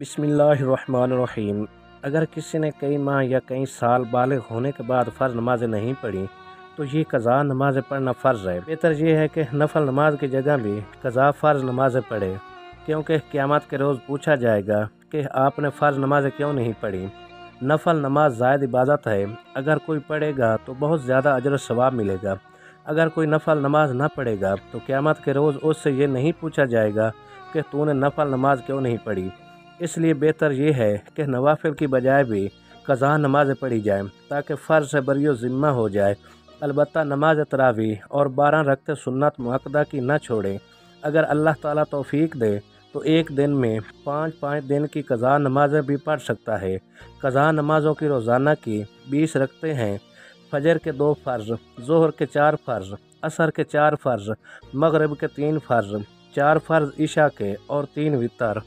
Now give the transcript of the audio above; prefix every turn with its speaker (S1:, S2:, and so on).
S1: बिस्मिल्लाहिर्रहमानिर्रहीम। अगर किसी ने कई माह या कई साल बालिग होने के बाद फ़र्ज़ नमाज़ें नहीं पढ़ी तो ये कज़ा नमाज़ें पढ़ना फ़र्ज़ है। बेहतर ये है कि नफल नमाज की जगह भी कज़ा फ़र्ज़ नमाज़ें पढ़े, क्योंकि क़यामत के रोज़ पूछा जाएगा कि आपने फ़र्ज़ नमाज़ें क्यों नहीं पढ़ी। नफल नमाज ज़ायद इबादत है, अगर कोई पढ़ेगा तो बहुत ज़्यादा अजर सवाब मिलेगा। अगर कोई नफल नमाज ना पढ़ेगा तो क़यामत के रोज़ उससे ये नहीं पूछा जाएगा कि तूने नफल नमाज क्यों नहीं पढ़ी। इसलिए बेहतर ये है कि नवाफिल की बजाय भी क़ज़ा नमाज़ें पढ़ी जाएँ ताकि फ़र्ज़ से बरियो ज़िम्मा हो जाए। अलबत्ता नमाज तरावीह और 12 रकअत सुन्नत मुअक्कदा की न छोड़ें। अगर अल्लाह ताला तौफ़ीक दे तो एक दिन में 5-5 दिन की क़ज़ा नमाज़ें भी पढ़ सकता है। क़ज़ा नमाज़ों की रोज़ाना की 20 रकअतें हैं। फ़जर के 2 फ़र्ज़, ज़ोहर के 4 फ़र्ज़, असर के 4 फ़र्ज़, मग़रिब के 3 फ़र्ज़, 4 फ़र्ज़ इशा के और 3 वितर।